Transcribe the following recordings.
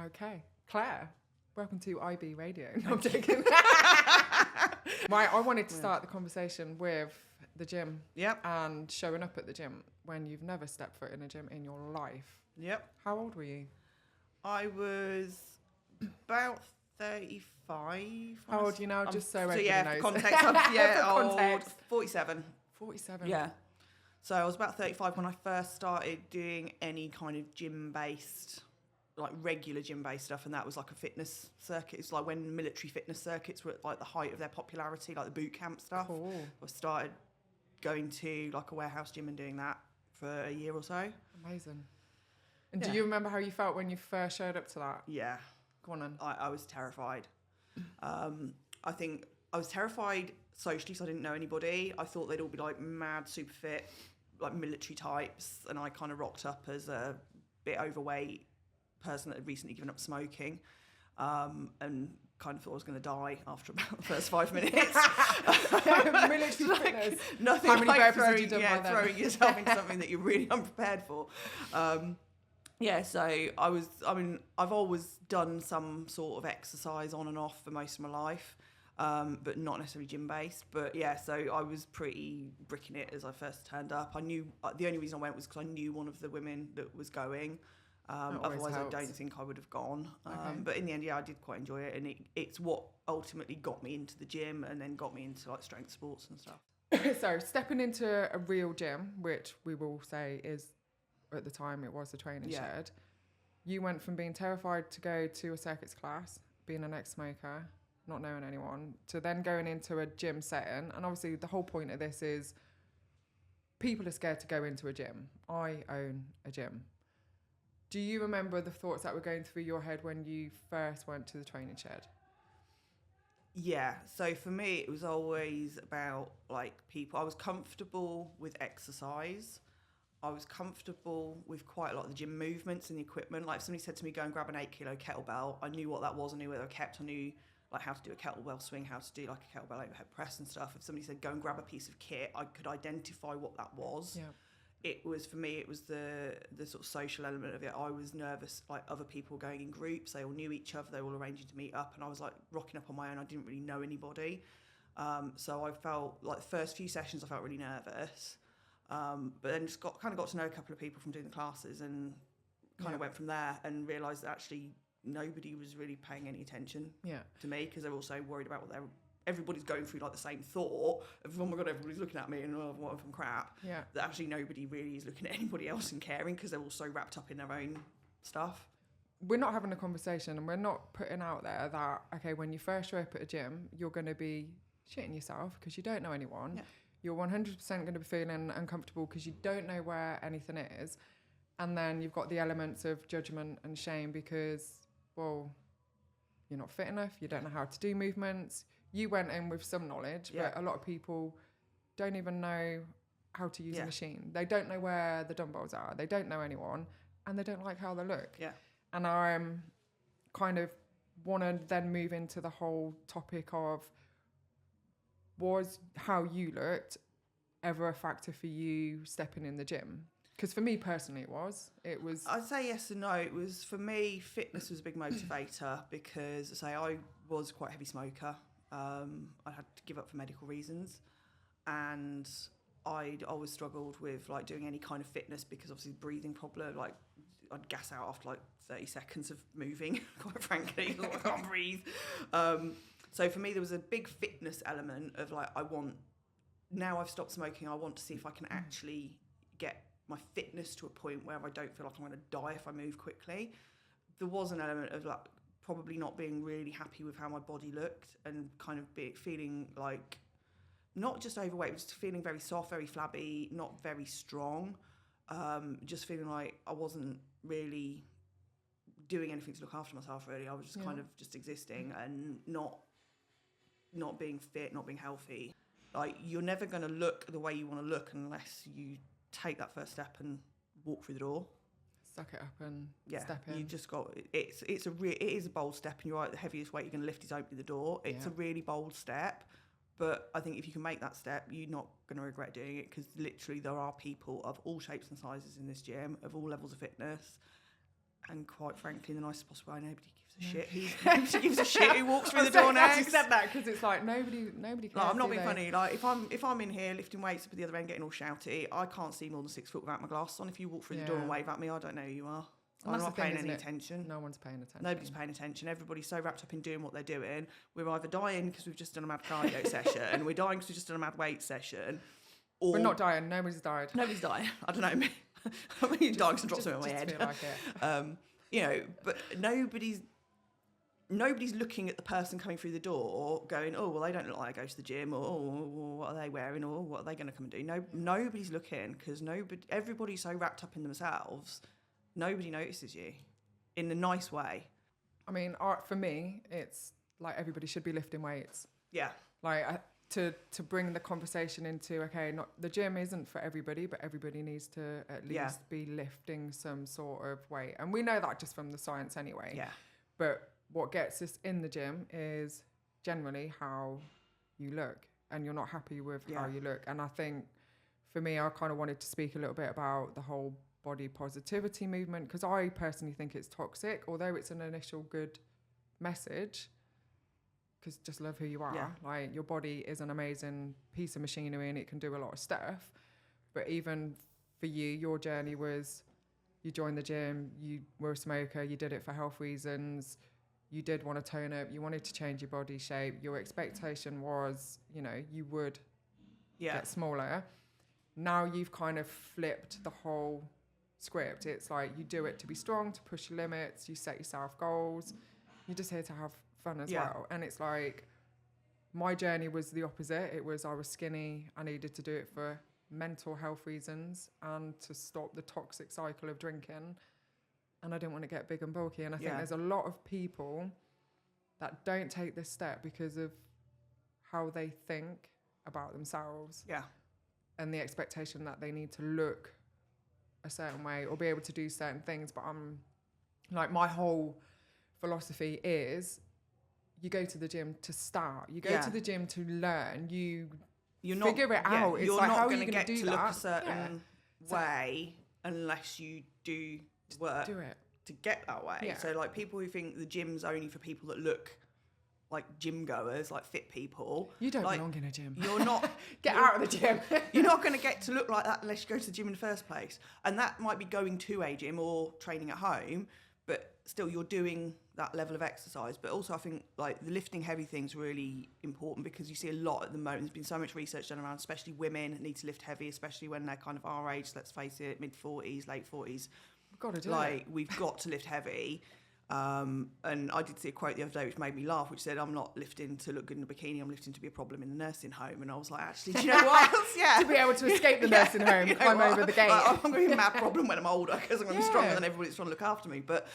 Okay. Claire, welcome to IB Radio. No, I'm joking. Right, I wanted to start the conversation with the gym. Yep. And showing up at the gym when you've never stepped foot in a gym in your life. Yep. How old were you? I was about 35. How old are you now? Just so So everybody yeah, knows. for context, I'm For old. context. 47. 47. Yeah. So I was about 35 when I first started doing any kind of gym-based, like regular gym-based stuff, and that was like a fitness circuit. It's like when military fitness circuits were at like the height of their popularity, like the boot camp stuff. Cool. I started going to like a warehouse gym and doing that for a year or so. Amazing. And Yeah. do you remember how you felt when you first showed up to that? Yeah. Go on then. I was terrified. I think I was terrified socially, so I didn't know anybody. I thought they'd all be like mad, super fit, like military types, and I kind of rocked up as a bit overweight person that had recently given up smoking, and kind of thought I was going to die after about the first 5 minutes. Military fitness. Nothing How many like burpees had you done by then? throwing yourself into something that you're really unprepared for. So I've always done some sort of exercise on and off for most of my life, but not necessarily gym-based. But yeah, so I was pretty bricking it as I first turned up. I knew, the only reason I went was because I knew one of the women that was going. Otherwise, helps. I don't think I would have gone. Okay. But in the end, yeah, I did quite enjoy it. And it's what ultimately got me into the gym and then got me into like strength sports and stuff. So stepping into a real gym, which we will say is, at the time it was a training shed, you went from being terrified to go to a circuits class, being an ex-smoker, not knowing anyone, to then going into a gym setting. And obviously the whole point of this is people are scared to go into a gym. I own a gym. Do you remember the thoughts that were going through your head when you first went to the training shed? Yeah, so for me, it was always about like people. I was comfortable with exercise. I was comfortable with quite a lot of the gym movements and the equipment. Like if somebody said to me, go and grab an 8-kilo kettlebell, I knew what that was. I knew where they were kept. I knew like how to do a kettlebell swing, how to do like a kettlebell overhead press and stuff. If somebody said, go and grab a piece of kit, I could identify what that was. Yeah. It was, for me, it was the sort of social element of it. I was nervous, like other people going in groups. They all knew each other. They were all arranging to meet up. And I was like rocking up on my own. I didn't really know anybody. So I felt like the first few sessions, I felt really nervous. But then just got to know a couple of people from doing the classes and kind of went from there and realised that actually nobody was really paying any attention to me because they're all so worried about everybody's going through like the same thought of, oh my God, everybody's looking at me and what if I'm crap. Yeah. That actually nobody really is looking at anybody else and caring because they're all so wrapped up in their own stuff. We're not having a conversation and we're not putting out there that, okay, when you first show up at a gym, you're going to be shitting yourself because you don't know anyone. Yeah. You're 100% going to be feeling uncomfortable because you don't know where anything is. And then you've got the elements of judgment and shame because, well, you're not fit enough. You don't know how to do movements. You went in with some knowledge, but a lot of people don't even know how to use a machine. They don't know where the dumbbells are. They don't know anyone and they don't like how they look. Yeah. And I kind of want to then move into the whole topic of, was how you looked ever a factor for you stepping in the gym? Because for me personally, it was. I'd say yes and no. It was, for me, fitness was a big motivator because, I was quite a heavy smoker. I had to give up for medical reasons, and I'd always struggled with like doing any kind of fitness because obviously breathing problem. Like I'd gas out after like 30 seconds of moving. Quite frankly, I can't breathe. So for me, there was a big fitness element of like, now I've stopped smoking, I want to see if I can actually get my fitness to a point where I don't feel like I'm going to die if I move quickly. There was an element of like probably not being really happy with how my body looked and kind of feeling like not just overweight, but just feeling very soft, very flabby, not very strong. Just feeling like I wasn't really doing anything to look after myself really. I was just kind of just existing and not being fit, not being healthy. Like you're never going to look the way you want to look unless you take that first step and walk through the door. Suck it up and step in. You just got it is a bold step, and you're right. The heaviest weight you're going to lift is opening the door. It's a really bold step, but I think if you can make that step, you're not going to regret doing it because literally there are people of all shapes and sizes in this gym, of all levels of fitness, And quite frankly, in the nicest possible way, nobody gives a shit. Nobody gives a shit who walks through the door next. You said that because it's like nobody cares. Like, I'm not being funny. Like if I'm in here lifting weights up at the other end, getting all shouty, I can't see more than 6 foot without my glasses on. If you walk through the door and wave at me, I don't know who you are. I'm not paying any attention. No one's paying attention. Nobody's paying attention. Everybody's so wrapped up in doing what they're doing. We're either dying because we've just done a mad cardio session, we're dying because we've just done a mad weight session, or we're not dying. Nobody's died. Nobody's dying. I don't know. I mean, dying because I dropped something on my head. Like it. You know, but nobody's looking at the person coming through the door going, oh, well, they don't look like I go to the gym, or oh, what are they wearing, or what are they going to come and do? No, nobody's looking because everybody's so wrapped up in themselves, nobody notices you in a nice way. I mean, for me, it's like everybody should be lifting weights. Yeah. Like to bring the conversation into, okay, not the gym isn't for everybody, but everybody needs to at least be lifting some sort of weight. And we know that just from the science anyway. Yeah. But what gets us in the gym is generally how you look, and you're not happy with how you look. And I think for me, I kind of wanted to speak a little bit about the whole body positivity movement, because I personally think it's toxic, although it's an initial good message. Because just love who you are. Yeah. Like, your body is an amazing piece of machinery and it can do a lot of stuff. But even for you, your journey was, you joined the gym, you were a smoker, you did it for health reasons, you did want to tone up, you wanted to change your body shape, your expectation was, you know, you would get smaller. Now you've kind of flipped the whole script. It's like, you do it to be strong, to push your limits, you set yourself goals, you're just here to have fun as well. And it's like, my journey was the opposite. It was, I was skinny, I needed to do it for mental health reasons and to stop the toxic cycle of drinking, and I didn't want to get big and bulky. And I think there's a lot of people that don't take this step because of how they think about themselves and the expectation that they need to look a certain way or be able to do certain things. But I'm like, my whole philosophy is, you go to the gym to start. You go to the gym to learn. You're not, figure it out. It's you're like, not how going are you to get do to that? look a certain way unless you do work to get that way. Yeah. So like, people who think the gym's only for people that look like gym goers, like fit people. You don't like, belong in a gym. You're not. Get out of the gym. You're not going to get to look like that unless you go to the gym in the first place. And that might be going to a gym or training at home, but still you're doing that level of exercise. But also I think like the lifting heavy thing's really important, because you see a lot at the moment. There's been so much research done around, especially women need to lift heavy, especially when they're kind of our age, let's face it, mid-40s, late 40s. We've got to do it. We've got to lift heavy. And I did see a quote the other day which made me laugh, which said, I'm not lifting to look good in a bikini, I'm lifting to be a problem in the nursing home. And I was like, actually, do you know what? To be able to escape the nursing home, climb over the gate. Like, I'm going to be a mad problem when I'm older, because I'm going to be stronger than everybody that's trying to look after me. But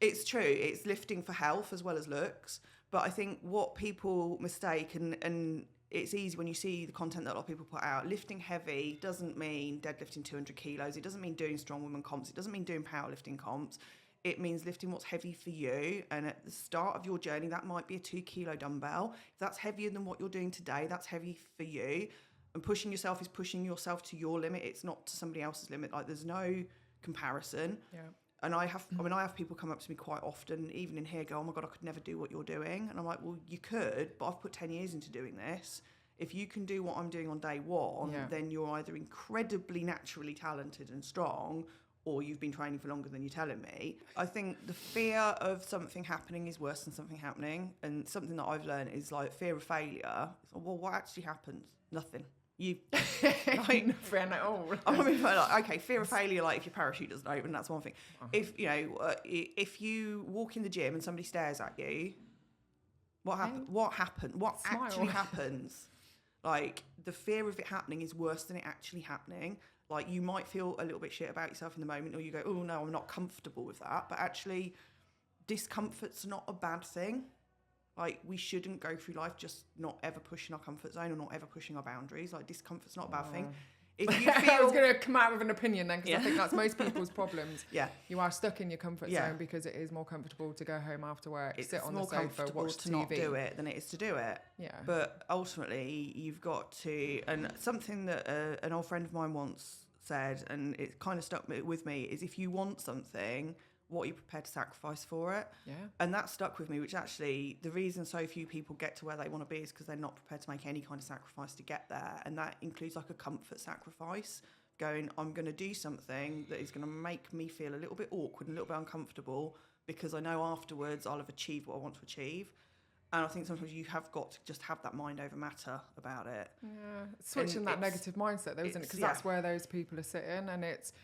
it's true, it's lifting for health as well as looks. But I think what people mistake, and it's easy when you see the content that a lot of people put out, lifting heavy doesn't mean deadlifting 200 kilos, it doesn't mean doing strong women comps, it doesn't mean doing powerlifting comps. It means lifting what's heavy for you. And at the start of your journey, that might be a 2 kilo dumbbell. If that's heavier than what you're doing today, that's heavy for you. And pushing yourself is pushing yourself to your limit. It's not to somebody else's limit. Like, there's no comparison. Yeah. And I have people come up to me quite often, even in here, go, oh my God, I could never do what you're doing. And I'm like, well, you could, but I've put 10 years into doing this. If you can do what I'm doing on day one, then you're either incredibly naturally talented and strong, or you've been training for longer than you're telling me. I think the fear of something happening is worse than something happening. And something that I've learned is like fear of failure. Well, what actually happens? Nothing. You like, nothing at all. I mean, like, okay, fear of failure, like if your parachute doesn't open, that's one thing. If you know, if you walk in the gym and somebody stares at you, what happens? What happened? What actually happens? Like, the fear of it happening is worse than it actually happening. Like, you might feel a little bit shit about yourself in the moment, or you go, oh no, I'm not comfortable with that. But actually, discomfort's not a bad thing. Like, we shouldn't go through life just not ever pushing our comfort zone or not ever pushing our boundaries. Like, discomfort's not a bad thing. If you feel... I was going to come out with an opinion then, because I think that's most people's problems. Yeah. You are stuck in your comfort zone because it is more comfortable to go home after work, sit on the sofa, watch TV. Not do it than it is to do it. Yeah. But ultimately, you've got to... And something that an old friend of mine once said, and it kind of stuck with me, is if you want something, what are you prepared to sacrifice for it? Yeah. And that stuck with me, which actually the reason so few people get to where they want to be is because they're not prepared to make any kind of sacrifice to get there. And that includes like a comfort sacrifice, going, I'm going to do something that is going to make me feel a little bit awkward and a little bit uncomfortable because I know afterwards I'll have achieved what I want to achieve. And I think sometimes you have got to just have that mind over matter about it. Yeah, switching that negative mindset though, isn't it? Because that's where those people are sitting. And it's,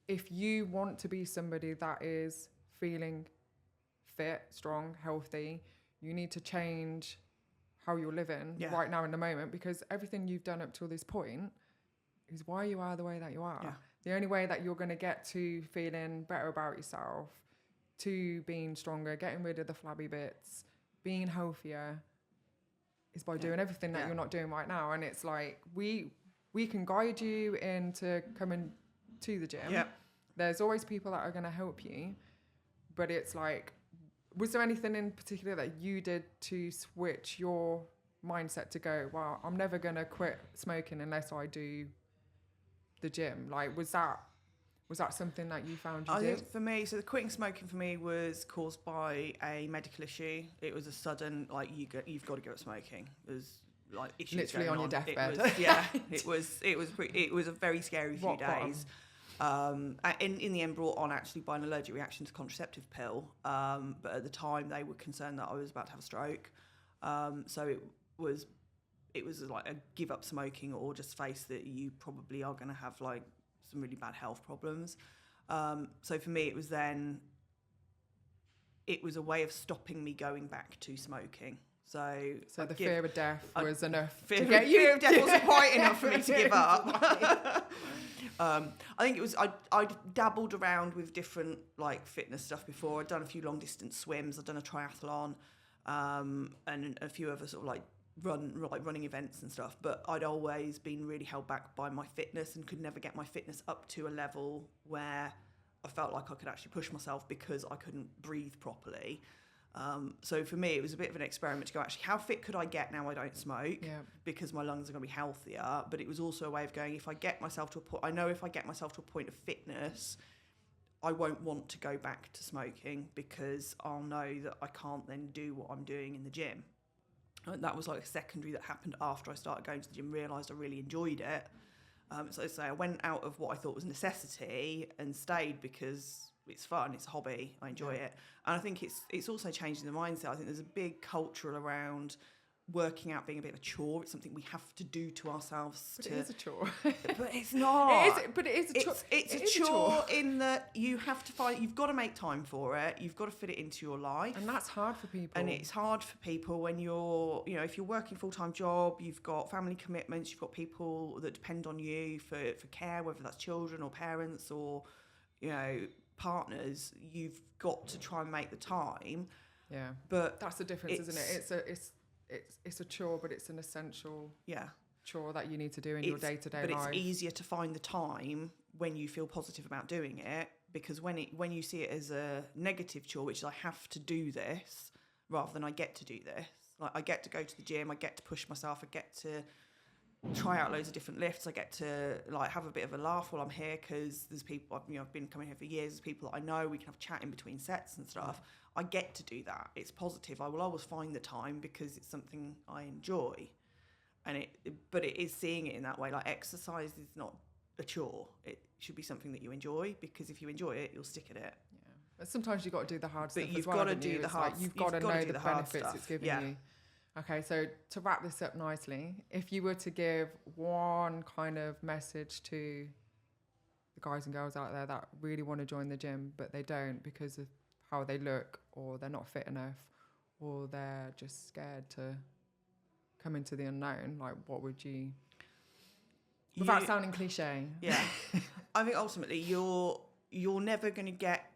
if you want to be somebody that is feeling fit, strong, healthy, you need to change how you're living right now in the moment, because everything you've done up till this point is why you are the way that you are. Yeah. The only way that you're going to get to feeling better about yourself, to being stronger, getting rid of the flabby bits, being healthier, is by doing everything that you're not doing right now. And it's like, we can guide you into coming to the gym. Yep. There's always people that are going to help you. But it's like, was there anything in particular that you did to switch your mindset to go, well, I'm never going to quit smoking unless I do the gym? Like, was that something that you found you did? I think for me, so the quitting smoking for me was caused by a medical issue. It was a sudden, like, you've got to give up smoking. It was like issues literally going on your deathbed. It was a very scary few days. In the end brought on actually by an allergic reaction to contraceptive pill. But at the time they were concerned that I was about to have a stroke. So it was like a give up smoking or just face that you probably are going to have like some really bad health problems. So for me, it was a way of stopping me going back to smoking. So the fear of death was enough to get you. Fear of death wasn't quite enough for me to give up. I think it was, I'd dabbled around with different like fitness stuff before. I'd done a few long distance swims. I'd done a triathlon, and a few other sort of like running events and stuff. But I'd always been really held back by my fitness and could never get my fitness up to a level where I felt like I could actually push myself because I couldn't breathe properly. So for me, it was a bit of an experiment to go, actually, how fit could I get now I don't smoke? Yeah. Because my lungs are going to be healthier. But it was also a way of going, if I get myself to a point, I know if I get myself to a point of fitness, I won't want to go back to smoking because I'll know that I can't then do what I'm doing in the gym. And that was like a secondary that happened after I started going to the gym, realised I really enjoyed it. So to say, I went out of what I thought was necessity and stayed because it's fun, it's a hobby, I enjoy it. And I think it's also changing the mindset. I think there's a big culture around working out being a bit of a chore. It's something we have to do to ourselves. But it is a chore. But it's not. It is a chore. It's a chore in that you have to you've got to make time for it. You've got to fit it into your life. And that's hard for people. And it's hard for people when you're, if you're working a full-time job, you've got family commitments, you've got people that depend on you for care, whether that's children or parents or, partners. You've got to try and make the time. Yeah. But that's the difference, isn't it? It's a chore, but it's an essential chore that you need to do in your day-to-day life. But it's easier to find the time when you feel positive about doing it, because when you see it as a negative chore, which is I have to do this, rather than I get to do this. Like I get to go to the gym, I get to push myself, I get to try out loads of different lifts, I get to like have a bit of a laugh while I'm here because there's people, I've been coming here for years, there's people that I know, we can have a chat in between sets and stuff. I get to do that. It's positive. I will always find the time because it's something I enjoy. But it is seeing it in that way. Like exercise is not a chore. It should be something that you enjoy, because if you enjoy it, you'll stick at it. Yeah. But sometimes you've got to do the hard stuff you've as well. got to do the hard. You've got to know the benefits stuff. it's giving you. Okay, so to wrap this up nicely, if you were to give one kind of message to the guys and girls out there that really want to join the gym, but they don't because of how they look, or they're not fit enough, or they're just scared to come into the unknown, like what would you, without sounding cliche? Yeah. I think ultimately you're never going to get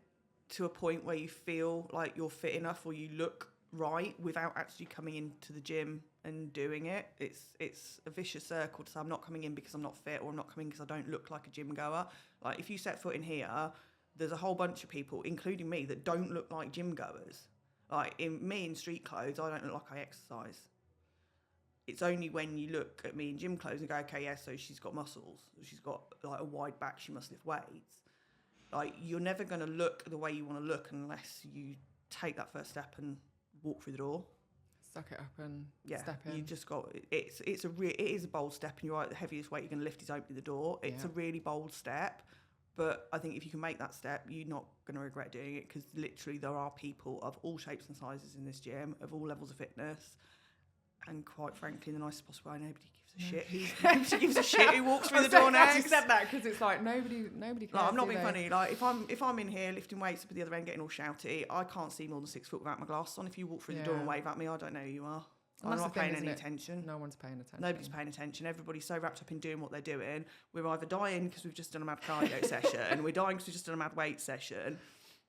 to a point where you feel like you're fit enough or you look right without actually coming into the gym and doing it. It's a vicious circle to say I'm not coming in because I'm not fit, or I'm not coming because I don't look like a gym goer. Like if you set foot in here, there's a whole bunch of people, including me, that don't look like gym goers. Like in street clothes, I don't look like I exercise. It's only when you look at me in gym clothes and go, okay, yeah, so she's got muscles, she's got like a wide back, she must lift weights. Like, you're never going to look the way you want to look unless you take that first step and walk through the door. Suck it up and Yeah, step in. you just got it is a bold step, and you're right. The heaviest weight you're going to lift is opening the door. It's a really bold step, but I think if you can make that step, you're not going to regret doing it, because literally there are people of all shapes and sizes in this gym, of all levels of fitness, and quite frankly, in the nicest possible way, nobody gives a shit. Nobody gives a shit who walks through the door next. You said that because it's like nobody cares. Like, I'm not being funny. Like, if I'm in here lifting weights up at the other end, getting all shouty, I can't see more than 6 foot without my glass on. If you walk through the door and wave at me, I don't know who you are. I'm not paying any attention. No one's paying attention. Nobody's paying attention. Everybody's so wrapped up in doing what they're doing. We're either dying because we've just done a mad cardio session, we're dying because we've just done a mad weight session,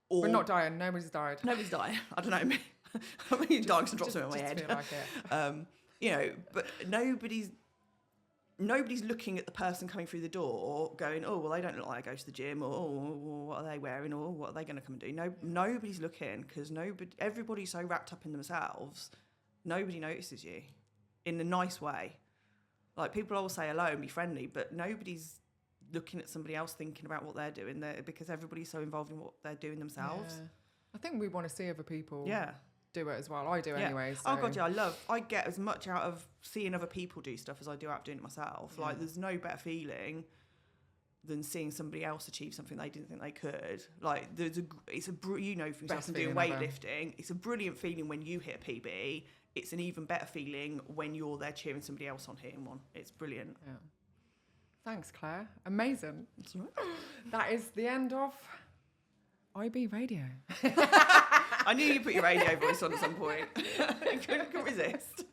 or we're not dying. Nobody's died. Nobody's dying. I don't know. I mean, dying to drop something in my head. Feel like it. You know, but nobody's looking at the person coming through the door going, oh, well, they don't look like they go to the gym, or oh, what are they wearing, or what are they going to come and do? No, nobody's looking, because everybody's so wrapped up in themselves, nobody notices you in a nice way. Like, people always say hello and be friendly, but nobody's looking at somebody else thinking about what they're doing there, because everybody's so involved in what they're doing themselves. Yeah. I think we want to see other people. Yeah. Do it as well. I do anyway. So. Oh god, yeah, I get as much out of seeing other people do stuff as I do out of doing it myself. Like, there's no better feeling than seeing somebody else achieve something they didn't think they could. Like, you know, for yourself, from doing weightlifting, it's a brilliant feeling when you hit a PB. It's an even better feeling when you're there cheering somebody else on hitting one. It's brilliant. Yeah. Thanks, Claire. Amazing. That's right. That is the end of IB Radio. I knew you put your radio voice on at some point. I couldn't resist.